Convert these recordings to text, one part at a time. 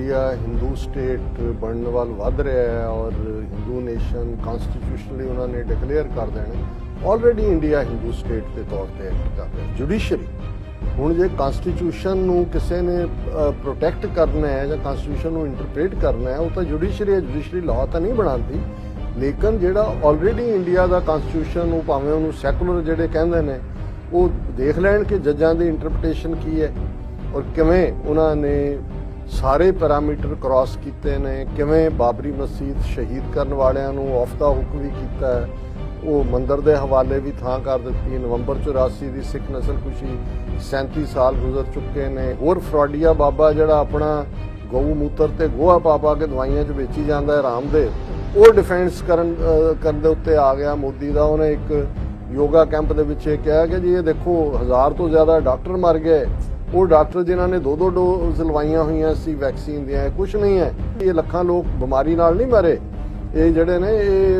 India Hindu state बनने वाल वध रहा है और हिंदू नेशन कॉन्स्टिट्यूशनली उन्होंने डिकलेयर कर देने। ऑलरेडी इंडिया हिंदू स्टेट के तौर पर एक्ट कर रहा है। जुडिशरी हुण जे कॉन्स्टिट्यूशन नूं किसी ने प्रोटैक्ट करना है या कॉन्स्टिट्यूशन नूं इंटरप्रेट करना है, वो तो जुडिशरी है। जुडिशरी लॉ तो नहीं बनाती, लेकिन जिहड़ा ऑलरेडी इंडिया का कॉन्स्टिट्यूशन नूं भावें उहनूं सैकुलर जिहड़े कहंदे ने वो देख लैण कि जजां दी इंटरप्रिटेशन की है और किवें उन्होंने सारे पैरामीटर क्रॉस किए ने, किवें बाबरी मस्जिद शहीद करने वालियां नूं ऑफ द हुक भी किया है, वो मंदिर के हवाले भी थां कर दी। नवंबर 84 की सिख नस्लकुशी 37 साल गुजर चुके ने। होर फ्रॉडिया बाबा जिहड़ा अपना गऊ मूत्र ते गोहा पा पा के दवाइयां च बेची जाता है रामदेव, वो डिफेंस करन दे उत्ते आ गया मोदी का। उन्हें एक योगा कैंप दे विच कहा कि जी ये देखो 1000 तो ज़्यादा डॉक्टर मर गए, वो डॉक्टर जिन्होंने 2-2 डोज लवाइया हुई सी वैक्सीन दियां, कुछ नहीं है। ये लखां लोग बीमारी नाल नहीं मरे, ये जड़े ने ये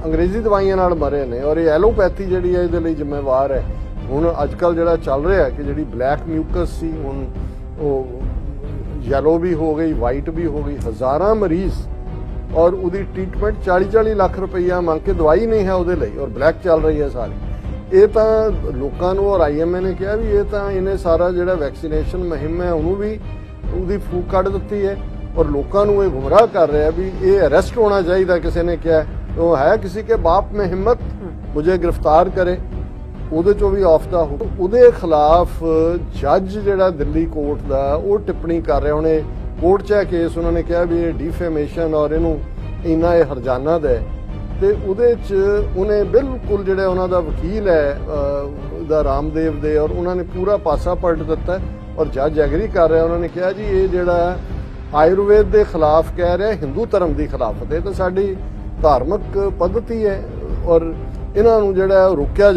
अंग्रेजी दवाइयां नाल मरे ने और ये एलोपैथी जिहड़ी है इहदे लई जिम्मेवार है। हुण अजकल जिहड़ा चल रहा है कि जिहड़ी ब्लैक म्यूकस सी हुण वो येलो भी हो गई, वाइट भी हो गई। हज़ारां मरीज और उहदी ट्रीटमेंट 40-40 लाख रुपया मंग के दवाई नहीं है उहदे लई और ब्लैक चल रही है सारी। ये तो लोगों को और IMA ने कहा भी ये तो इन्हें सारा जो वैक्सीनेशन मुहिम है उन्होंने भी उसकी फूक कढ़ दी है और लोगों को गुमराह कर रहा है भी ये अरेस्ट होना चाहिए। किसी ने कहा तो है किसी के बाप में हिम्मत मुझे गिरफ्तार करे, उहदे चो भी ऑफ द हुक। उहदे खिलाफ जज जिहड़ा दिल्ली कोर्ट का वो टिप्पणी कर रहे, उन्हें कोर्ट च केस उन्होंने कहा भी ये डिफेमेशन और इनू इन्ना ये हरजाना दे ते उहदे च उन्हें बिल्कुल जिहड़ा उन्हां दा वकील है दा रामदेव दे और उन्होंने पूरा पासा पलट दिता है और जज एग्री कर रहा है। उन्होंने कहा जी ये जिहड़ा आयुर्वेद के खिलाफ कह रहा है, हिंदू धर्म की खिलाफत है, तो साडी धार्मिक पद्धति है और इन्हां नूं जिहड़ा रोकिया।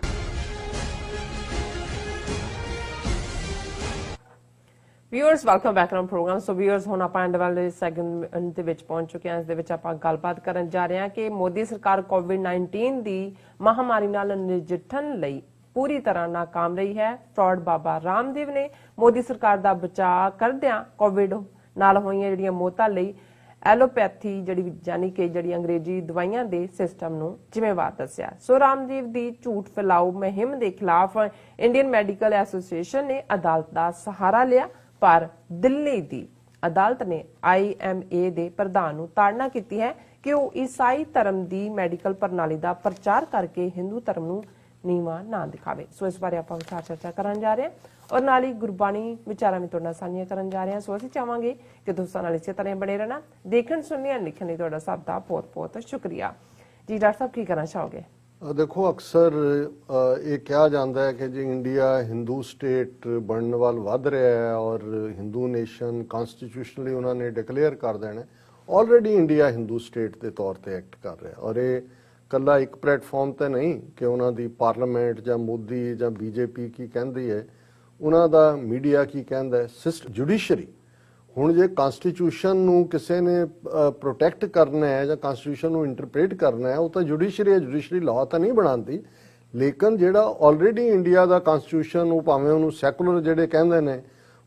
Viewers welcome back on program. So viewers हुण आपां एंड वाले सैगमेंट दे विच पहुंच चुके हैं। इस दे विच आपां गलबात करन जा रहे हैं कि मोदी सरकार कोविड-19 दी महामारी नाल नजिठण लई पूरी तरह नाकाम रही है। फ्रॉड बाबा रामदेव ने मोदी सरकार दा बचाव करदिआं कोविड नाल होईआं जिहड़ियां मौतां लई एलोपैथी जिहड़ी यानी कि जिहड़ी अंग्रेजी दवाइयां दे सिस्टम नूं जिम्मेवार दस्सिआ। सो रामदेव दी झूठ फैलाओ मुहिम दे खिलाफ इंडियन मैडिकल एसोसीएशन ने अदालत दा सहारा लिया, पर दिल्ली दी अदालत ने IMA दे प्रधान नूं ताड़ना कीती है कि वो ईसाई धर्म दी मैडिकल प्रणाली दा प्रचार करके हिंदू धर्म नूं नीवा ना दिखावे। सो इस बारे आपां विचार चर्चा करन जा रहे हैं और नाल ही गुरबाणी विचारां भी तुहाडे नाल साझीआं करन जा रहे हैं। सो असीं चाहांगे कि तुसां नाल इसे तरह बने रहना। देखण सुणने लिखण लई तुहाडा सब दा बहुत-बहुत शुक्रिया जी। डॉक्टर साहब की करना चाहोगे? देखो अक्सर ये कहा जाता है कि जी इंडिया हिंदू स्टेट बनने वाल वध रहा है और हिंदू नेशन कॉन्स्टिट्यूशनली उन्होंने डिकलेयर कर देना। ऑलरेडी इंडिया हिंदू स्टेट के तौर पर एक्ट कर रहा है और ये कला एक प्लेटफॉर्म तो नहीं कि उन्होंने पार्लीमेंट या मोदी या BJP की कहती है, उन्होंने मीडिया की कहता है, सिस्टम जुडिशरी। हुण जे कॉन्स्टिट्यूशन नूं किसी ने प्रोटैक्ट करना है या कॉन्स्टिट्यूशन नूं इंटरप्रेट करना है, वो तो जुडिशरी है। जुडिशरी लॉ तो नहीं बनाती, लेकिन जिहड़ा ऑलरेडी इंडिया का कॉन्स्टिट्यूशन वो भावें उहनूं सैकुलर जिहड़े कहंदे ने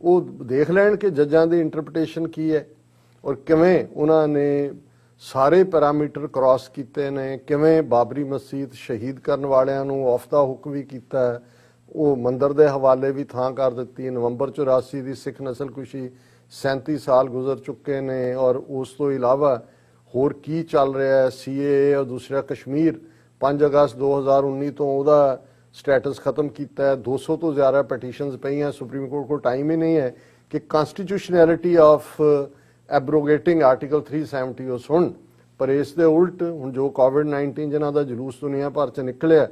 वो देख लैण कि जजां दी इंटरप्रिटेशन की है और किवें उन्होंने सारे पैरामीटर क्रॉस किए ने, किवें बाबरी मस्जिद शहीद करने वालियां नूं ऑफ द हुक भी किया है, वो मंदिर के हवाले भी थां कर दी। नवंबर 84 की सिख नस्लकुशी 37 साल गुजर चुके ने और उस तो इलावा होर की चल रहा है। CAA और दूसरा कश्मीर 5 अगस्त 2019 तो वह स्टेटस खत्म किया है। 200 तो ज़्यादा पटिशनस पई हैं। सुप्रीम कोर्ट को टाइम ही नहीं है कि कॉन्स्टिट्यूशनैलिटी ऑफ एब्रोगेटिंग आर्टिकल 370 वो सुन, पर इस दे उल्ट हुण जो कोविड-19 जिन्हां दा जुलूस दुनिया भर च निकलिया,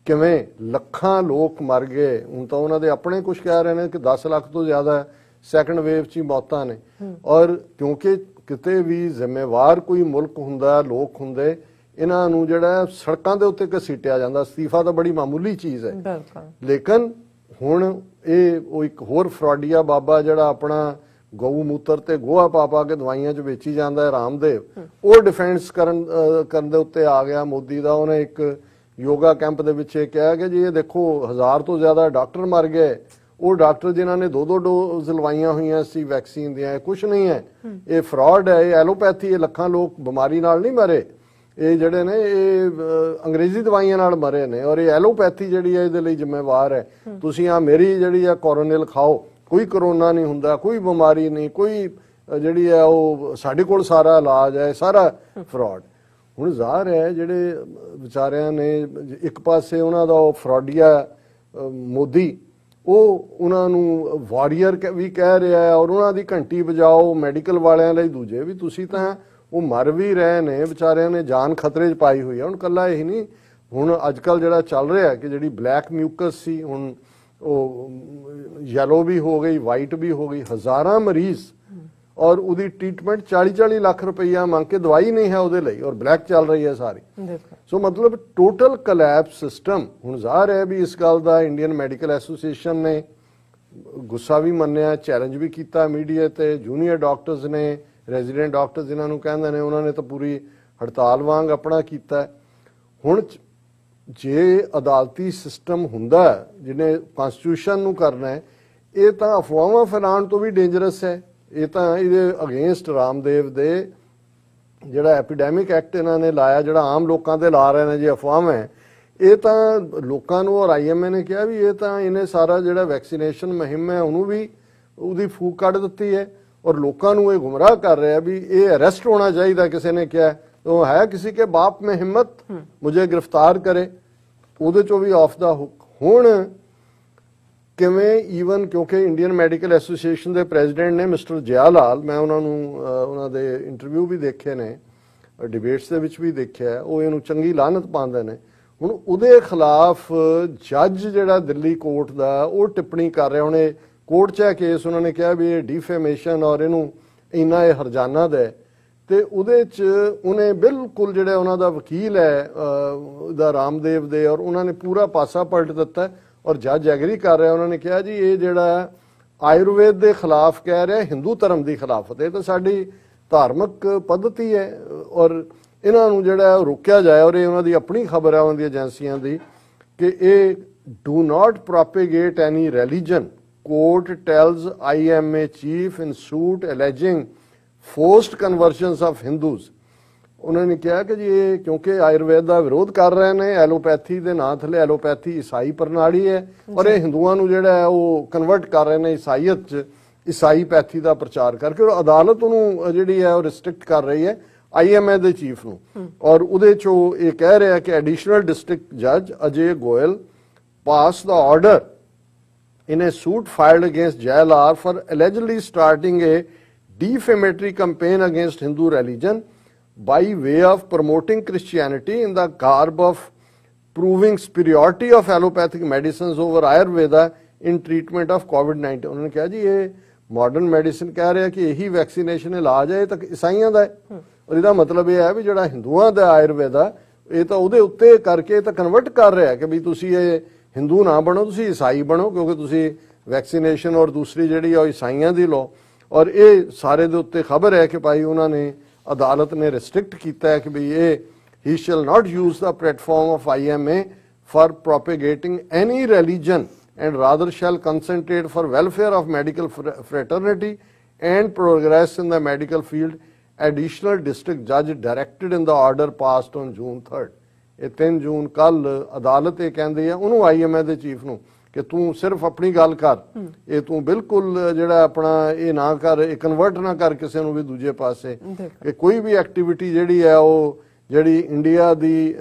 किवें लखां लोग मर गए। हुण तां उन्हां दे अपने कुछ कह रहे हैं कि 10 लाख तो ज़्यादा सैकंड वेव च मौतां ने। और क्योंकि किते भी जिम्मेवार कोई मुल्क हुंदा, लोग हुंदे, इन्हां नूं जिहड़ा सड़कां दे उत्ते घसीटिया जांदा। इस्तीफा तो बड़ी मामूली चीज़ है, लेकिन हुण ये एक होर फ्रॉडिया बाबा जिहड़ा अपना गऊ मूत्र ते गोहा पा पा के दवाइयां च बेची जाता है रामदेव, वो डिफेंस करन दे उत्ते आ गया मोदी का। उन्हें एक योगा कैंप दे विच कहा कि जी ये देखो 1000 तो ज़्यादा डॉक्टर मर गए, ਉਹ ਡਾਕਟਰ ਜਿਨ੍ਹਾਂ ਨੇ 2-2 ਡੋਜ਼ ਲਵਾਈਆਂ ਹੋਈਆਂ ਸੀ ਵੈਕਸੀਨ ਦੀਆਂ, ਕੁਝ ਨਹੀਂ ਹੈ, ਇਹ ਫਰਾਡ ਹੈ, ਇਹ ਐਲੋਪੈਥੀ, ਇਹ ਲੱਖਾਂ ਲੋਕ ਬਿਮਾਰੀ ਨਾਲ ਨਹੀਂ ਮਰੇ, ਇਹ ਜਿਹੜੇ ਨੇ ਇਹ ਅੰਗਰੇਜ਼ੀ ਦਵਾਈਆਂ ਨਾਲ ਮਰੇ ਨੇ, ਔਰ ਇਹ ਐਲੋਪੈਥੀ ਜਿਹੜੀ ਹੈ ਇਹਦੇ ਲਈ ਜ਼ਿੰਮੇਵਾਰ ਹੈ। ਤੁਸੀਂ ਆ ਮੇਰੀ ਜਿਹੜੀ ਆ ਕੋਰੋਨਿਲ ਖਾਓ, ਕੋਈ ਕਰੋਨਾ ਨਹੀਂ ਹੁੰਦਾ, ਕੋਈ ਬਿਮਾਰੀ ਨਹੀਂ, ਕੋਈ ਜਿਹੜੀ ਹੈ ਉਹ ਸਾਡੇ ਕੋਲ ਸਾਰਾ ਇਲਾਜ ਹੈ, ਸਾਰਾ ਫਰਾਡ। ਹੁਣ ਜ਼ਾਹਰ ਹੈ ਜਿਹੜੇ ਵਿਚਾਰਿਆਂ ਨੇ ਇੱਕ ਪਾਸੇ ਉਹਨਾਂ ਦਾ ਉਹ ਫਰਾਡੀਆ ਮੋਦੀ, ਉਹ ਉਹਨਾਂ ਨੂੰ ਵਾਰੀਅਰ ਵੀ ਕਹਿ ਰਿਹਾ ਹੈ, ਔਰ ਉਹਨਾਂ ਦੀ ਘੰਟੀ ਵਜਾਓ ਮੈਡੀਕਲ ਵਾਲਿਆਂ ਲਈ ਦੂਜੇ ਵੀ, ਤੁਸੀਂ ਤਾਂ ਉਹ ਮਰ ਵੀ ਰਹੇ ਨੇ, ਵਿਚਾਰਿਆਂ ਨੇ ਜਾਨ ਖਤਰੇ 'ਚ ਪਾਈ ਹੋਈ ਹੈ। ਹੁਣ ਕੱਲਾ ਇਹੀ ਨਹੀਂ, ਹੁਣ ਅੱਜ ਕੱਲ ਜਿਹੜਾ ਚੱਲ ਰਿਹਾ ਕਿ ਜਿਹੜੀ ਬਲੈਕ ਮਿਊਕਸ ਸੀ ਹੁਣ ਉਹ ਯੈਲੋ ਵੀ ਹੋ ਗਈ, ਵਾਈਟ ਵੀ ਹੋ ਗਈ, ਹਜ਼ਾਰਾਂ ਮਰੀਜ਼, ਔਰ ਉਹਦੀ ਟ੍ਰੀਟਮੈਂਟ 40-40 ਲੱਖ ਰੁਪਈਆ ਮੰਗ ਕੇ, ਦਵਾਈ ਨਹੀਂ ਹੈ ਉਹਦੇ ਲਈ, ਔਰ ਬਲੈਕ ਚੱਲ ਰਹੀ ਹੈ ਸਾਰੀ। ਸੋ ਮਤਲਬ ਟੋਟਲ ਕੋਲੈਪਸ ਸਿਸਟਮ। ਹੁਣ ਜ਼ਾਹਰ ਹੈ ਵੀ ਇਸ ਗੱਲ ਦਾ ਇੰਡੀਅਨ ਮੈਡੀਕਲ ਐਸੋਸੀਏਸ਼ਨ ਨੇ ਗੁੱਸਾ ਵੀ ਮੰਨਿਆ, ਚੈਲੰਜ ਵੀ ਕੀਤਾ ਮੀਡੀਆ ਤੇ, ਜੂਨੀਅਰ ਡਾਕਟਰਸ ਨੇ, ਰੈਜ਼ੀਡੈਂਟ ਡਾਕਟਰ ਜਿਨ੍ਹਾਂ ਨੂੰ ਕਹਿੰਦੇ ਨੇ, ਉਹਨਾਂ ਨੇ ਤਾਂ ਪੂਰੀ ਹੜਤਾਲ ਵਾਂਗ ਆਪਣਾ ਕੀਤਾ। ਹੁਣ ਜੇ ਅਦਾਲਤੀ ਸਿਸਟਮ ਹੁੰਦਾ ਜਿਹਨੇ ਕਨਸਟੀਟਿਊਸ਼ਨ ਨੂੰ ਕਰਨਾ ਹੈ, ਇਹ ਤਾਂ ਅਫਵਾਹਾਂ ਫੈਲਾਉਣ ਤੋਂ ਵੀ ਡੇਂਜਰਸ ਹੈ। ਇਹ ਤਾਂ ਇਹਦੇ ਅਗੇਂਸਟ ਰਾਮਦੇਵ ਦੇ ਜਿਹੜਾ ਐਪੀਡੈਮਿਕ ਐਕਟ ਇਹਨਾਂ ਨੇ ਲਾਇਆ, ਜਿਹੜਾ ਆਮ ਲੋਕਾਂ ਤੇ ਲਾ ਰਹੇ ਨੇ ਜੇ ਅਫਵਾਹਾਂ ਹੈ, ਇਹ ਤਾਂ ਲੋਕਾਂ ਨੂੰ, ਔਰ IMA ਨੇ ਕਿਹਾ ਵੀ ਇਹ ਤਾਂ ਇਹਨੇ ਸਾਰਾ ਜਿਹੜਾ ਵੈਕਸੀਨੇਸ਼ਨ ਮੁਹਿੰਮ ਹੈ ਉਹਨੂੰ ਵੀ ਉਹਦੀ ਫੂਕ ਕੱਢ ਦਿੱਤੀ ਹੈ, ਔਰ ਲੋਕਾਂ ਨੂੰ ਇਹ ਗੁੰਮਰਾਹ ਕਰ ਰਿਹਾ ਵੀ ਇਹ ਅਰੈਸਟ ਹੋਣਾ ਚਾਹੀਦਾ। ਕਿਸੇ ਨੇ ਕਿਹਾ ਉਹ ਹੈ ਕਿਸੇ ਕੇ ਬਾਪ ਮੇਂ ਹਿੰਮਤ ਮੁਝੇ ਗ੍ਰਿਫਤਾਰ ਕਰੇ, ਉਹਦੇ ਚੋਂ ਵੀ ਆਫ ਦਾ ਹੁਕ। ਹੁਣ ਕਿਵੇਂ ਈਵਨ ਕਿਉਂਕਿ ਇੰਡੀਅਨ ਮੈਡੀਕਲ ਐਸੋਸੀਏਸ਼ਨ ਦੇ ਪ੍ਰੈਜ਼ੀਡੈਂਟ ਨੇ ਮਿਸਟਰ ਜਿਆ ਲਾਲ, ਮੈਂ ਉਹਨਾਂ ਨੂੰ ਉਹਨਾਂ ਦੇ ਇੰਟਰਵਿਊ ਵੀ ਦੇਖੇ ਨੇ, ਡਿਬੇਟਸ ਦੇ ਵਿੱਚ ਵੀ ਦੇਖਿਆ, ਉਹ ਇਹਨੂੰ ਚੰਗੀ ਲਾਹਨਤ ਪਾਉਂਦੇ ਨੇ। ਹੁਣ ਉਹਦੇ ਖਿਲਾਫ ਜੱਜ ਜਿਹੜਾ ਦਿੱਲੀ ਕੋਰਟ ਦਾ ਉਹ ਟਿੱਪਣੀ ਕਰ ਰਿਹਾ, ਉਹਨੇ ਕੋਰਟ 'ਚ ਕੇਸ ਉਹਨਾਂ ਨੇ ਕਿਹਾ ਵੀ ਇਹ ਡਿਫੇਮੇਸ਼ਨ ਔਰ ਇਹਨੂੰ ਇੰਨਾ ਇਹ ਹਰਜਾਨਾ ਦਾ, ਤੇ ਉਹਦੇ 'ਚ ਉਹਨੇ ਬਿਲਕੁਲ ਜਿਹੜਾ ਉਹਨਾਂ ਦਾ ਵਕੀਲ ਹੈ ਦਾ ਰਾਮਦੇਵ ਦੇ, ਔਰ ਉਹਨਾਂ ਨੇ ਪੂਰਾ ਪਾਸਾ ਪਲਟ ਦਿੱਤਾ, ਔਰ ਜੱਜ ਐਗਰੀ ਕਰ ਰਿਹਾ। ਉਹਨਾਂ ਨੇ ਕਿਹਾ ਜੀ ਇਹ ਜਿਹੜਾ ਆਯੁਰਵੇਦ ਦੇ ਖਿਲਾਫ ਕਹਿ ਰਿਹਾ, ਹਿੰਦੂ ਧਰਮ ਦੀ ਖਿਲਾਫਤ, ਇਹ ਤਾਂ ਸਾਡੀ ਧਾਰਮਿਕ ਪੱਧਤੀ ਹੈ, ਔਰ ਇਹਨਾਂ ਨੂੰ ਜਿਹੜਾ ਰੋਕਿਆ ਜਾਏ। ਔਰ ਇਹ ਉਹਨਾਂ ਦੀ ਆਪਣੀ ਖਬਰ ਹੈ ਉਹਨਾਂ ਦੀ ਏਜੰਸੀਆਂ ਦੀ ਕਿ ਇਹ do not propagate any religion, court tells IMA chief in suit alleging forced conversions of Hindus. ਉਹਨਾਂ ਨੇ ਕਿਹਾ ਕਿ ਜੀ ਇਹ ਕਿਉਂਕਿ ਆਯੁਰਵੇਦ ਦਾ ਵਿਰੋਧ ਕਰ ਰਹੇ ਨੇ, ਐਲੋਪੈਥੀ ਦੇ ਨਾਂ ਥੱਲੇ, ਐਲੋਪੈਥੀ ਈਸਾਈ ਪ੍ਰਣਾਲੀ ਹੈ, ਔਰ ਇਹ ਹਿੰਦੂਆਂ ਨੂੰ ਜਿਹੜਾ ਹੈ ਉਹ ਕਨਵਰਟ ਕਰ ਰਹੇ ਨੇ ਈਸਾਈਅਤ 'ਚ, ਈਸਾਈ ਪੈਥੀ ਦਾ ਪ੍ਰਚਾਰ ਕਰਕੇ। ਔਰ ਅਦਾਲਤ ਉਹਨੂੰ ਜਿਹੜੀ ਹੈ ਉਹ ਰਿਸਟ੍ਰਿਕਟ ਕਰ ਰਹੀ ਹੈ IMA ਦੇ ਚੀਫ ਨੂੰ, ਔਰ ਉਹਦੇ 'ਚੋਂ ਇਹ ਕਹਿ ਰਿਹਾ ਕਿ ਐਡੀਸ਼ਨਲ ਡਿਸਟ੍ਰਿਕਟ ਜੱਜ ਅਜੇ ਗੋਇਲ ਪਾਸ ਦਾ order in a suit filed against Jailar for allegedly starting a defamatory campaign against Hindu religion by way of promoting Christianity in the garb of proving superiority of allopathic medicines over Ayurveda in treatment of COVID-19। उन्होंने कहा जी ये modern medicine कह रहे हैं कि यही vaccination इलाज है, ये तो ईसाइयों का है, और इसका मतलब ये है भी जो हिंदुओं का आयुर्वेदा ये तो ਉਹਦੇ ਉੱਤੇ ਕਰਕੇ ਤਾਂ ਕਨਵਰਟ ਕਰ ਰਿਹਾ ਕਿ ਵੀ ਤੁਸੀਂ ਇਹ ਹਿੰਦੂ ਨਾ ਬਣੋ, ਤੁਸੀਂ ਈਸਾਈ ਬਣੋ, ਕਿਉਂਕਿ ਤੁਸੀਂ ਵੈਕਸੀਨੇਸ਼ਨ ਔਰ ਦੂਸਰੀ ਜਿਹੜੀ ਆ ਈਸਾਈਆਂ ਦੀ ਲੋ। ਔਰ ਇਹ ਸਾਰੇ ਦੇ ਉੱਤੇ ਖਬਰ ਹੈ ਕਿ ਭਾਈ ਉਹਨਾਂ ਨੇ ਅਦਾਲਤ ਨੇ ਰਿਸਟ੍ਰਿਕਟ ਕੀਤਾ ਹੈ ਕਿ ਵੀ ਇਹ he shall not use the platform of IMA for propagating any religion and rather shall concentrate for welfare of medical fraternity and progress in the medical field, additional district judge directed in the order passed on June 3rd। ਇਹ 3 ਜੂਨ ਕੱਲ ਅਦਾਲਤ ਇਹ ਕਹਿੰਦੀ ਹੈ ਉਹਨੂੰ IMA ਦੇ chief ਨੂੰ ਕਿ ਤੂੰ ਸਿਰਫ ਆਪਣੀ ਗੱਲ ਕਰ, ਇਹ ਤੂੰ ਬਿਲਕੁਲ ਜਿਹੜਾ ਆਪਣਾ ਇਹ ਨਾ ਕਰ, ਇਹ ਕਨਵਰਟ ਨਾ ਕਰ ਕਿਸੇ ਨੂੰ ਵੀ ਦੂਜੇ ਪਾਸੇ, ਕਿ ਕੋਈ ਵੀ ਐਕਟੀਵਿਟੀ ਜਿਹੜੀ ਹੈ ਉਹ ਜਿਹੜੀ ਇੰਡੀਆ ਦੀ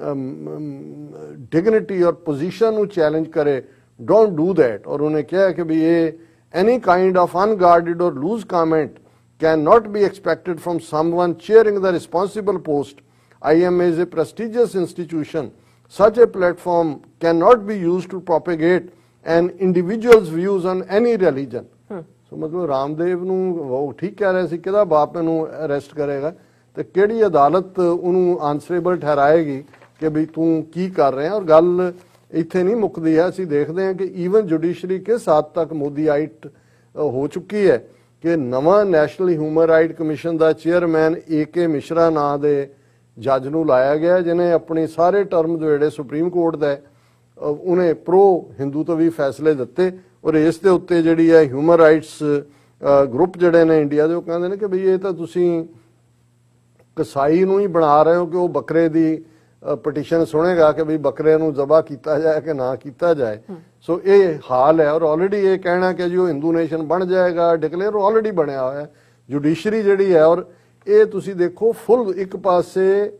ਡਿਗਨਿਟੀ ਔਰ ਪੋਜੀਸ਼ਨ ਨੂੰ ਚੈਲੰਜ ਕਰੇ, ਡੋਂਟ ਡੂ ਦੈਟ। ਔਰ ਉਹਨੇ ਕਿਹਾ ਕਿ ਵੀ ਇਹ any kind of unguarded or loose comment can not be expected from someone chairing the responsible post. IMA is a prestigious institution. Such a platform cannot be used to propagate an individual's views on any religion। So ਮਤਲਬ ਰਾਮਦੇਵ ਨੂੰ ਉਹ ਠੀਕ ਕਹਿ ਰਹੇ ਸੀ, ਕਿਹਦਾ ਬਾਪ ਇਹਨੂੰ arrest ਕਰੇਗਾ ਤੇ ਕਿਹੜੀ ਅਦਾਲਤ ਉਹਨੂੰ ਆਨਸਰੇਬਲ ਠਹਿਰਾਏਗੀ ਕਿ ਵੀ ਤੂੰ ਕੀ ਕਰ ਰਿਹਾ। ਔਰ ਗੱਲ ਇੱਥੇ ਨਹੀਂ ਮੁੱਕਦੀ ਹੈ, ਅਸੀਂ ਦੇਖਦੇ ਹਾਂ ਕਿ ਈਵਨ ਜੁਡੀਸ਼ਰੀ ਕਿਸ ਹੱਦ ਤੱਕ ਮੋਦੀਆਈਟ ਹੋ ਚੁੱਕੀ ਹੈ ਕਿ ਨਵਾਂ ਨੈਸ਼ਨਲ ਹਿਊਮਨ ਰਾਈਟ ਕਮਿਸ਼ਨ ਦਾ ਚੇਅਰਮੈਨ AK ਮਿਸ਼ਰਾ ਨਾਂ ਦੇ ਜੱਜ ਨੂੰ ਲਾਇਆ ਗਿਆ, ਜਿਹਨੇ ਆਪਣੀ ਸਾਰੇ ਟਰਮ ਜਿਹੜੇ ਸੁਪਰੀਮ ਕੋਰਟ ਦਾ ਉਹਨੇ ਪ੍ਰੋ ਹਿੰਦੂਤਵੀ ਫੈਸਲੇ ਦਿੱਤੇ। ਔਰ ਇਸ ਦੇ ਉੱਤੇ ਜਿਹੜੀ ਹੈ ਹਿਊਮਨ ਰਾਈਟਸ ਗਰੁੱਪ ਜਿਹੜੇ ਨੇ ਇੰਡੀਆ ਦੇ, ਉਹ ਕਹਿੰਦੇ ਨੇ ਕਿ ਬਈ ਇਹ ਤਾਂ ਤੁਸੀਂ ਕਸਾਈ ਨੂੰ ਹੀ ਬਣਾ ਰਹੇ ਹੋ ਕਿ ਉਹ ਬੱਕਰੇ ਦੀ ਪਟੀਸ਼ਨ ਸੁਣੇਗਾ ਕਿ ਬਈ ਬੱਕਰੇ ਨੂੰ ਜ਼ਬਾ ਕੀਤਾ ਜਾਏ ਕਿ ਨਾ ਕੀਤਾ ਜਾਏ। ਸੋ ਇਹ ਹਾਲ ਹੈ। ਔਰ ਆਲਰੇਡੀ ਇਹ ਕਹਿਣਾ ਕਿ ਜੀ ਉਹ ਹਿੰਦੂ ਨੇਸ਼ਨ ਬਣ ਜਾਏਗਾ ਡਿਕਲੇਅਰ ਆਲਰੇਡੀ ਬਣਿਆ ਹੋਇਆ ਹੈ। ਜੁਡੀਸ਼ਰੀ ਜਿਹੜੀ ਹੈ, ਔਰ ਇਹ ਤੁਸੀਂ ਦੇਖੋ ਫੁੱਲ ਇੱਕ ਪਾਸੇ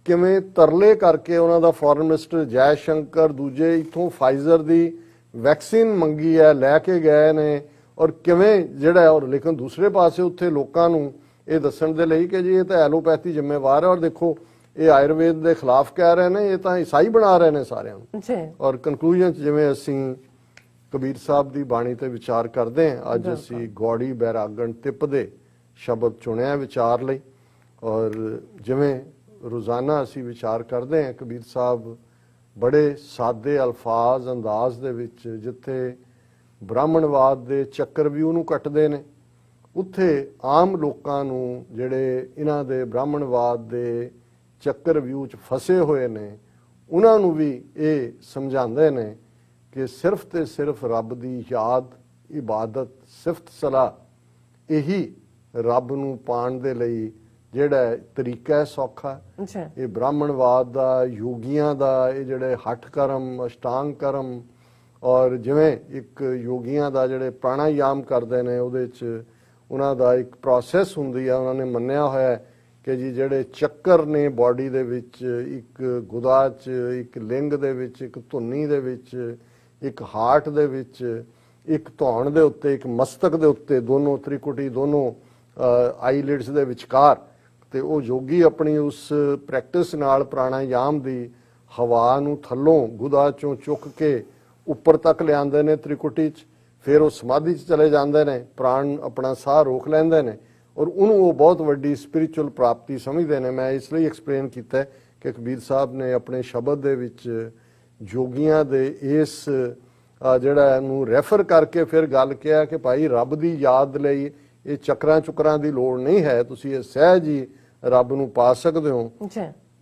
ਕਿਵੇਂ ਤਰਲੇ ਕਰਕੇ ਉਹਨਾਂ ਦਾ ਫੋਰਨ ਮਿਨਿਸਟਰ ਜੈ ਸ਼ੰਕਰ, ਦੂਜੇ ਇੱਥੋਂ ਫਾਈਜ਼ਰ ਦੀ ਵੈਕਸੀਨ ਮੰਗੀ ਹੈ, ਲੈ ਕੇ ਗਏ ਨੇ, ਔਰ ਕਿਵੇਂ ਜਿਹੜਾ, ਔਰ ਲੇਕਿਨ ਦੂਸਰੇ ਪਾਸੇ ਉੱਥੇ ਲੋਕਾਂ ਨੂੰ ਇਹ ਦੱਸਣ ਦੇ ਲਈ ਕਿ ਜੀ ਇਹ ਤਾਂ ਐਲੋਪੈਥੀ ਜ਼ਿੰਮੇਵਾਰ ਹੈ। ਔਰ ਦੇਖੋ ਇਹ ਆਯੁਰਵੇਦ ਦੇ ਖਿਲਾਫ ਕਹਿ ਰਹੇ ਨੇ, ਇਹ ਤਾਂ ਈਸਾਈ ਬਣਾ ਰਹੇ ਨੇ ਸਾਰਿਆਂ ਨੂੰ। ਔਰ ਕਨਕਲੂਜਨ 'ਚ ਜਿਵੇਂ ਅਸੀਂ ਕਬੀਰ ਸਾਹਿਬ ਦੀ ਬਾਣੀ ਤੇ ਵਿਚਾਰ ਕਰਦੇ ਹਾਂ, ਅੱਜ ਅਸੀਂ ਗੌੜੀ ਬੈਰਾਗਣ ਤਿੱਪਦੇ ਸ਼ਬਦ ਚੁਣਿਆ ਵਿਚਾਰ ਲਈ। ਔਰ ਜਿਵੇਂ ਰੋਜ਼ਾਨਾ ਅਸੀਂ ਵਿਚਾਰ ਕਰਦੇ ਹਾਂ, ਕਬੀਰ ਸਾਹਿਬ ਬੜੇ ਸਾਦੇ ਅਲਫਾਜ਼ ਅੰਦਾਜ਼ ਦੇ ਵਿੱਚ ਜਿੱਥੇ ਬ੍ਰਾਹਮਣਵਾਦ ਦੇ ਚੱਕਰ ਵੀ ਉਹਨੂੰ ਕੱਟਦੇ ਨੇ, ਉੱਥੇ ਆਮ ਲੋਕਾਂ ਨੂੰ ਜਿਹੜੇ ਇਹਨਾਂ ਦੇ ਬ੍ਰਾਹਮਣਵਾਦ ਦੇ ਚੱਕਰ ਵਿਊ 'ਚ ਫਸੇ ਹੋਏ ਨੇ, ਉਹਨਾਂ ਨੂੰ ਵੀ ਇਹ ਸਮਝਾਉਂਦੇ ਨੇ ਕਿ ਸਿਰਫ ਤੇ ਸਿਰਫ ਰੱਬ ਦੀ ਯਾਦ, ਇਬਾਦਤ, ਸਿਫਤ ਸਲਾਹ ਇਹੀ ਰੱਬ ਨੂੰ ਪਾਉਣ ਦੇ ਲਈ ਜਿਹੜਾ ਤਰੀਕਾ ਹੈ ਸੌਖਾ। ਇਹ ਬ੍ਰਾਹਮਣਵਾਦ ਦਾ, ਯੋਗੀਆਂ ਦਾ, ਇਹ ਜਿਹੜੇ ਹੱਠ ਕਰਮ, ਅਸ਼ਟਾਂਗ ਕਰਮ, ਔਰ ਜਿਵੇਂ ਇੱਕ ਯੋਗੀਆਂ ਦਾ ਜਿਹੜੇ ਪ੍ਰਾਣਾਯਾਮ ਕਰਦੇ ਨੇ, ਉਹਦੇ 'ਚ ਉਹਨਾਂ ਦਾ ਇੱਕ ਪ੍ਰੋਸੈਸ ਹੁੰਦੀ ਆ। ਉਹਨਾਂ ਨੇ ਮੰਨਿਆ ਹੋਇਆ ਕਿ ਜੀ ਜਿਹੜੇ ਚੱਕਰ ਨੇ ਬਾਡੀ ਦੇ ਵਿੱਚ, ਇੱਕ ਗੁਦਾ 'ਚ, ਇੱਕ ਲਿੰਗ ਦੇ ਵਿੱਚ, ਇੱਕ ਧੁੰਨੀ ਦੇ ਵਿੱਚ, ਇੱਕ ਹਾਰਟ ਦੇ ਵਿੱਚ, ਇੱਕ ਧੌਣ ਦੇ ਉੱਤੇ, ਇੱਕ ਮਸਤਕ ਦੇ ਉੱਤੇ, ਦੋਨੋਂ ਤ੍ਰਿਕੁਟੀ, ਦੋਨੋਂ ਆਈਲਿਡਸ ਦੇ ਵਿਚਕਾਰ, ਤੇ ਉਹ ਯੋਗੀ ਆਪਣੀ ਉਸ ਪ੍ਰੈਕਟਿਸ ਨਾਲ ਪ੍ਰਾਣਾਯਾਮ ਦੀ ਹਵਾ ਨੂੰ ਥੱਲੋਂ ਗੁਦਾ 'ਚੋਂ ਚੁੱਕ ਕੇ ਉੱਪਰ ਤੱਕ ਲਿਆਉਂਦੇ ਨੇ ਤ੍ਰਿਕੁਟੀ 'ਚ, ਫਿਰ ਉਹ ਸਮਾਧੀ 'ਚ ਚਲੇ ਜਾਂਦੇ ਨੇ, ਪ੍ਰਾਣ ਆਪਣਾ ਸਾਹ ਰੋਕ ਲੈਂਦੇ ਨੇ, ਔਰ ਉਹਨੂੰ ਉਹ ਬਹੁਤ ਵੱਡੀ ਸਪਿਰਿਚੁਅਲ ਪ੍ਰਾਪਤੀ ਸਮਝਦੇ ਨੇ। ਮੈਂ ਇਸ ਲਈ ਐਕਸਪਲੇਨ ਕੀਤਾ ਕਿ ਕਬੀਰ ਸਾਹਿਬ ਨੇ ਆਪਣੇ ਸ਼ਬਦ ਦੇ ਵਿੱਚ ਜੋਗੀਆਂ ਦੇ ਇਸ ਜਿਹੜਾ ਇਹਨੂੰ ਰੈਫਰ ਕਰਕੇ ਫਿਰ ਗੱਲ ਕਿਹਾ ਕਿ ਭਾਈ ਰੱਬ ਦੀ ਯਾਦ ਲਈ ਇਹ ਚੱਕਰਾਂ ਚੁਕਰਾਂ ਦੀ ਲੋੜ ਨਹੀਂ ਹੈ, ਤੁਸੀਂ ਇਹ ਸਹਿਜ ਹੀ ਰੱਬ ਨੂੰ ਪਾ ਸਕਦੇ ਹੋ।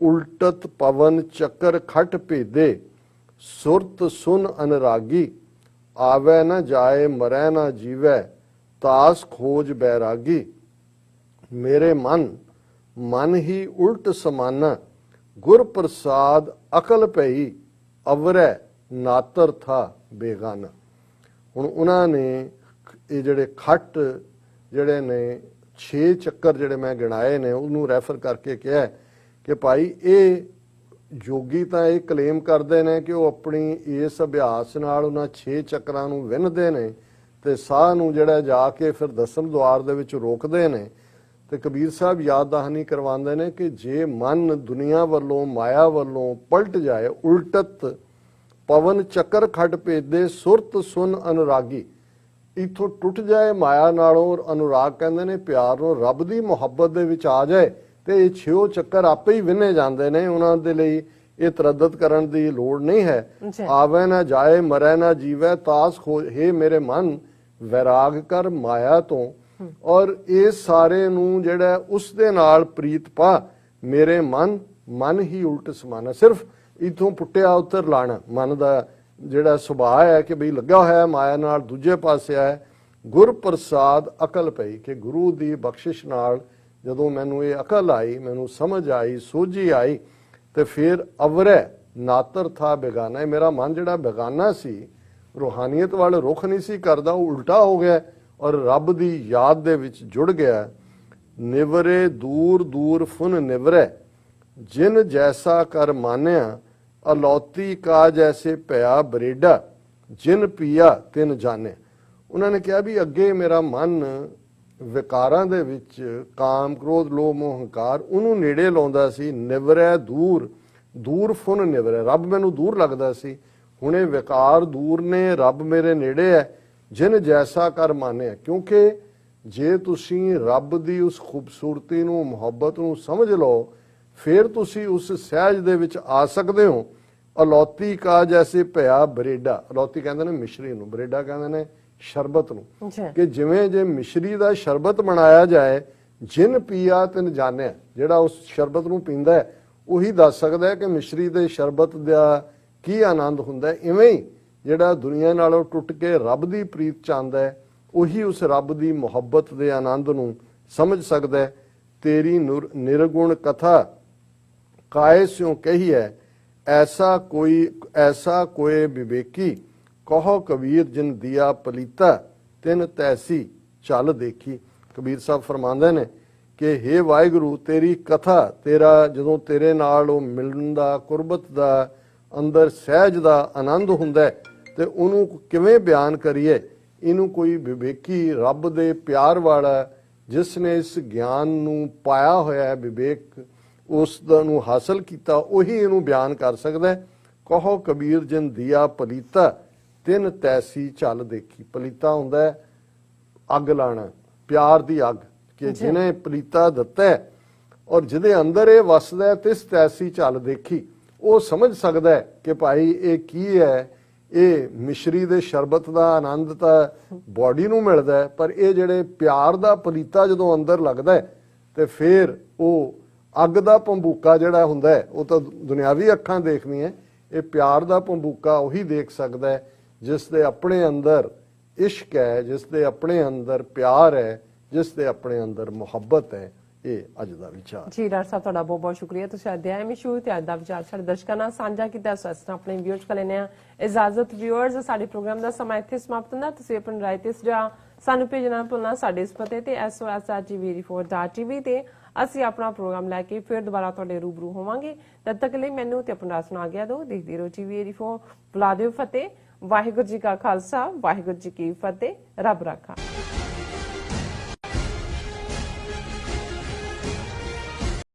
ਉਲਟਤ ਪਵਨ ਚੱਕਰ ਖਟ ਭੇਦੇ, ਸੁਰਤ ਸੁਨ ਅਨਰਾਗੀ, ਆਵੇ ਨਾ ਜਾਏ ਮਰੈ ਨਾ ਜੀਵੈ, ਤਾਸ ਖੋਜ ਬੈਰਾਗੀ। ਮੇਰੇ ਮਨ ਹੀ ਉਲਟ ਸਮਾਨਾ, ਗੁਰ ਪ੍ਰਸਾਦ ਅਕਲ ਪਈ, ਅਵਰੈ ਨਾਤਰ ਥਾ ਬੇਗਾਨਾ। ਹੁਣ ਉਹਨਾਂ ਨੇ ਇਹ ਜਿਹੜੇ ਖੱਟ ਜਿਹੜੇ ਨੇ 6 ਚੱਕਰ ਜਿਹੜੇ ਮੈਂ ਗਿਣਾਏ ਨੇ, ਉਹਨੂੰ ਰੈਫਰ ਕਰਕੇ ਕਿਹਾ ਕਿ ਭਾਈ ਇਹ ਯੋਗੀ ਤਾਂ ਇਹ ਕਲੇਮ ਕਰਦੇ ਨੇ ਕਿ ਉਹ ਆਪਣੀ ਇਸ ਅਭਿਆਸ ਨਾਲ ਉਹਨਾਂ 6 ਚੱਕਰਾਂ ਨੂੰ ਵਿੰਨਦੇ ਨੇ ਤੇ ਸਾਹ ਨੂੰ ਜਿਹੜਾ ਜਾ ਕੇ ਫਿਰ ਦਸਮ ਦੁਆਰ ਦੇ ਵਿੱਚ ਰੋਕਦੇ ਨੇ। ਤੇ ਕਬੀਰ ਸਾਹਿਬ ਯਾਦ ਦਹਾਨੀ ਕਰਵਾਉਂਦੇ ਨੇ ਕਿ ਜੇ ਮਨ ਦੁਨੀਆ ਵੱਲੋਂ, ਮਾਇਆ ਵੱਲੋਂ ਪਲਟ ਜਾਏ, ਉਲਟਤ ਪਵਨ ਚੱਕਰ ਖੱਟ ਭੇਦੇ, ਸੁਰਤ ਸੁਨ ਅਨੁਰਾਗੀ, ਇਥੋਂ ਟੁੱਟ ਜਾਏ ਮਾਇਆ ਨਾਲੋਂ, ਔਰ ਅਨੁਰਾਗ ਕਹਿੰਦੇ ਨੇ ਪਿਆਰ ਨੂੰ, ਰੱਬ ਦੀ ਮੁਹੱਬਤ ਦੇ ਵਿੱਚ ਆ ਜਾਏ ਤੇ ਇਹ 6 ਚੱਕਰ ਆਪੇ ਹੀ ਵਿੰਨੇ ਜਾਂਦੇ ਨੇ। ਉਹਨਾਂ ਦੇ ਲਈ ਇਹ ਤਰੱਦਦ ਕਰਨ ਦੀ ਲੋੜ ਨਹੀਂ ਹੈ। ਆਵੇ ਨਾ ਜਾਏ ਮਰੈ ਨਾ ਜੀਵੈ, ਤਾਸ ਖੋਜ, ਹੇ ਮੇਰੇ ਮਨ ਵੈਰਾਗ ਕਰ ਮਾਇਆ ਤੋਂ, ਔਰ ਇਸ ਸਾਰੇ ਨੂੰ ਜਿਹੜਾ ਉਸ ਦੇ ਨਾਲ ਪ੍ਰੀਤ ਪਾ। ਮੇਰੇ ਮਨ ਹੀ ਉਲਟ ਸਮਾਨਾ, ਸਿਰਫ ਇਥੋਂ ਪੁੱਟਿਆ ਉੱਤਰ ਲਾਣਾ ਮਨ ਦਾ ਜਿਹੜਾ ਸੁਭਾਅ ਹੈ ਕਿ ਬਈ ਲੱਗਾ ਹੋਇਆ ਮਾਇਆ ਨਾਲ, ਦੂਜੇ ਪਾਸੇ ਹੈ ਗੁਰ ਪ੍ਰਸਾਦ ਅਕਲ ਪਈ, ਕਿ ਗੁਰੂ ਦੀ ਬਖਸ਼ਿਸ਼ ਨਾਲ ਜਦੋਂ ਮੈਨੂੰ ਇਹ ਅਕਲ ਆਈ, ਮੈਨੂੰ ਸਮਝ ਆਈ, ਸੋਝੀ ਆਈ, ਤੇ ਫਿਰ ਅਵਰੈ ਨਾਤਰ ਥਾ ਬੇਗਾਨਾ। ਮੇਰਾ ਮਨ ਜਿਹੜਾ ਬੇਗਾਨਾ ਸੀ, ਰੂਹਾਨੀਅਤ ਵੱਲ ਰੁਖ ਨਹੀਂ ਸੀ ਕਰਦਾ, ਉਹ ਉਲਟਾ ਹੋ ਗਿਆ ਔਰ ਰੱਬ ਦੀ ਯਾਦ ਦੇ ਵਿੱਚ ਜੁੜ ਗਿਆ। ਨਿਵਰੇ ਦੂਰ ਦੂਰ ਫੁਨ ਨਿਵਰੈ, ਜਿਨ ਜੈਸਾ ਕਰ ਮਾਨਿਆ, ਅਲੌਤੀ ਕਾ ਜੈਸੇ ਭਇਆ ਬਰੇਡਾ, ਜਿਨ ਪੀਆ ਤਿਨ ਜਾਣੇ। ਉਹਨਾਂ ਨੇ ਕਿਹਾ ਵੀ ਅੱਗੇ ਮੇਰਾ ਮਨ ਵਿਕਾਰਾਂ ਦੇ ਵਿੱਚ, ਕਾਮ, ਕ੍ਰੋਧ, ਲੋਭ, ਮੋਹ, ਹੰਕਾਰ, ਉਹਨੂੰ ਨੇੜੇ ਲਾਉਂਦਾ ਸੀ। ਨਿਵਰੈ ਦੂਰ ਫੁਨ ਨਿਵਰੈ, ਰੱਬ ਮੈਨੂੰ ਦੂਰ ਲੱਗਦਾ ਸੀ, ਹੁਣ ਇਹ ਵਿਕਾਰ ਦੂਰ ਨੇ, ਰੱਬ ਮੇਰੇ ਨੇੜੇ ਹੈ। ਜਿਨ ਜੈਸਾ ਕਰ ਮਾਨਿਆ, ਕਿਉਂਕਿ ਜੇ ਤੁਸੀਂ ਰੱਬ ਦੀ ਉਸ ਖੂਬਸੂਰਤੀ ਨੂੰ, ਮੁਹੱਬਤ ਨੂੰ ਸਮਝ ਲਓ, ਫਿਰ ਤੁਸੀਂ ਉਸ ਸਹਿਜ ਦੇ ਵਿੱਚ ਆ ਸਕਦੇ ਹੋ। ਅਲੌਤੀ ਕਾ ਜੈਸੇ ਭਇਆ ਬਰੇਡਾ, ਅਲੌਤੀ ਕਹਿੰਦੇ ਨੇ ਮਿਸ਼ਰੀ ਨੂੰ, ਬਰੇਡਾ ਕਹਿੰਦੇ ਨੇ ਸ਼ਰਬਤ ਨੂੰ, ਕਿ ਜਿਵੇਂ ਜੇ ਮਿਸ਼ਰੀ ਦਾ ਸ਼ਰਬਤ ਬਣਾਇਆ ਜਾਏ, ਜਿਨ ਪੀਆ ਤਿਨ ਜਾਣਿਆ, ਜਿਹੜਾ ਉਸ ਸ਼ਰਬਤ ਨੂੰ ਪੀਂਦਾ ਹੈ ਉਹੀ ਦੱਸ ਸਕਦਾ ਹੈ ਕਿ ਮਿਸ਼ਰੀ ਦੇ ਸ਼ਰਬਤ ਦਾ ਕੀ ਆਨੰਦ ਹੁੰਦਾ ਹੈ। ਇਵੇਂ ਹੀ ਜਿਹੜਾ ਦੁਨੀਆ ਨਾਲੋਂ ਟੁੱਟ ਕੇ ਰੱਬ ਦੀ ਪ੍ਰੀਤ ਚਾਹੁੰਦਾ ਹੈ, ਉਹੀ ਉਸ ਰੱਬ ਦੀ ਮੁਹੱਬਤ ਦੇ ਆਨੰਦ ਨੂੰ ਸਮਝ ਸਕਦਾ ਹੈ। ਤੇਰੀ ਨਿਰਗੁਣ ਕਥਾ ਕਾਇ ਸਿਉ ਕਹੀ ਹੈ, ਐਸਾ ਕੋਏ ਵਿਵੇਕੀ, ਕਹੋ ਕਬੀਰ ਜਿਨ ਦਿਆ ਪਲੀਤਾ, ਤਿਨ ਤੈਸੀ ਚੱਲ ਦੇਖੀ। ਕਬੀਰ ਸਾਹਿਬ ਫਰਮਾਉਂਦੇ ਨੇ ਕਿ ਹੇ ਵਾਹਿਗੁਰੂ, ਤੇਰੀ ਕਥਾ, ਤੇਰਾ ਜਦੋਂ ਤੇਰੇ ਨਾਲ ਉਹ ਮਿਲਣ ਦਾ, ਕੁਰਬਤ ਦਾ, ਅੰਦਰ ਸਹਿਜ ਦਾ ਆਨੰਦ ਹੁੰਦਾ ਹੈ, ਤੇ ਉਹਨੂੰ ਕਿਵੇਂ ਬਿਆਨ ਕਰੀਏ। ਇਹਨੂੰ ਕੋਈ ਵਿਵੇਕੀ, ਰੱਬ ਦੇ ਪਿਆਰ ਵਾਲਾ, ਜਿਸ ਨੇ ਇਸ ਗਿਆਨ ਨੂੰ ਪਾਇਆ ਹੋਇਆ ਹੈ, ਵਿਵੇਕ ਉਸ ਦਾ ਨੂੰ ਹਾਸਲ ਕੀਤਾ, ਉਹੀ ਇਹਨੂੰ ਬਿਆਨ ਕਰ ਸਕਦਾ ਹੈ। ਕਹੋ ਕਬੀਰ ਜਿਨ ਦਿਆ ਪਲੀਤਾ, ਤਿਨ ਤੈਸੀ ਚੱਲ ਦੇਖੀ। ਪਲੀਤਾ ਹੁੰਦਾ ਹੈ ਅੱਗ ਲਾਣਾ, ਪਿਆਰ ਦੀ ਅੱਗ, ਕਿ ਜਿਹਨੇ ਪਲੀਤਾ ਦਿੱਤਾ ਹੈ ਔਰ ਜਿਹਦੇ ਅੰਦਰ ਇਹ ਵਸਦਾ ਹੈ, ਤਿਸ ਤੈਸੀ ਚੱਲ ਦੇਖੀ। ਉਹ ਸਮਝ ਸਕਦਾ ਹੈ ਕਿ ਭਾਈ ਇਹ ਕੀ ਹੈ। ਇਹ ਮਿਸ਼ਰੀ ਦੇ ਸ਼ਰਬਤ ਦਾ ਆਨੰਦ ਤਾਂ ਬਾਡੀ ਨੂੰ ਮਿਲਦਾ ਹੈ, ਪਰ ਇਹ ਜਿਹੜੇ ਪਿਆਰ ਦਾ ਪਲੀਤਾ ਜਦੋਂ ਅੰਦਰ ਲੱਗਦਾ ਹੈ, ਤੇ ਫਿਰ ਉਹ ਅੱਗ ਦਾ ਭੰਬੂਕਾ ਜਿਹੜਾ ਹੁੰਦਾ ਹੈ, ਉਹ ਤਾਂ ਦੁਨਿਆਵੀ ਅੱਖਾਂ ਦੇਖਦੀਆਂ, ਇਹ ਪਿਆਰ ਦਾ ਭੰਬੂਕਾ ਉਹੀ ਦੇਖ ਸਕਦਾ ਹੈ ਜਿਸ ਦੇ ਆਪਣੇ ਅੰਦਰ ਇਸ਼ਕ ਹੈ, ਜਿਸ ਦੇ ਆਪਣੇ ਅੰਦਰ ਪਿਆਰ ਹੈ, ਜਿਸ ਦੇ ਆਪਣੇ ਅੰਦਰ ਮੁਹੱਬਤ ਹੈ। ਇਹ ਅੱਜ ਦਾ ਵਿਚਾਰ ਜੀ ਡਾਕਟਰ ਸਾਹਿਬ, ਤੁਹਾਡਾ ਬਹੁਤ ਬਹੁਤ ਸ਼ੁਕਰੀਆ। ਤੁਸੀਂ ਅਧਿਆਇ ਮਿਸ਼ੂ ਤੇ ਅੱਜ ਦਾ ਵਿਚਾਰ ਸਾਡੇ ਦਰਸ਼ਕਾਂ ਨਾਲ ਸਾਂਝਾ ਕੀਤਾ। ਸੋ ਇਸ ਤਰ੍ਹਾਂ ਆਪਣੇ ਵਿਊਅਰਸ ਕੋਲ ਲੈਣੇ ਆ ਇਜਾਜ਼ਤ। ਵਿਊਅਰਸ, ਸਾਡੇ ਪ੍ਰੋਗਰਾਮ ਦਾ ਸਮਾਂ ਇੱਥੇ ਸਮਾਪਤ ਹੁੰਦਾ। ਤੁਸੀਂ ਆਪਣੀ ਰਾਏ ਤੇ ਸੁਝਾਅ ਸਾਨੂੰ ਭੇਜਣਾ ਭੁੱਲਣਾ ਸਾਡੇ ਇਸ ਪਤੇ ਤੇ sos@tv4.tv ਤੇ ਅਸੀਂ ਆਪਣਾ ਪ੍ਰੋਗਰਾਮ ਲੈ ਕੇ ਫਿਰ ਦੁਬਾਰਾ ਤੁਹਾਡੇ ਰੂਬਰੂ ਹੋਵਾਂਗੇ। ਤਦ ਤੱਕ ਲਈ ਮੈਨੂੰ ਤੇ ਆਪਣਾ ਸੁਣਾ ਗਿਆ ਦਿਓ। ਦੇਖਦੇ ਰਹੋ TV84। ਬੁਲਾ ਦਿਓ ਫਤਿਹ। ਵਾਹਿਗੁਰੂ ਜੀ ਕਾ ਖਾਲਸਾ, ਵਾਹਿਗੁਰੂ ਜੀ ਕੀ ਫਤਿਹ। ਰੱਬ ਰਾਖਾ।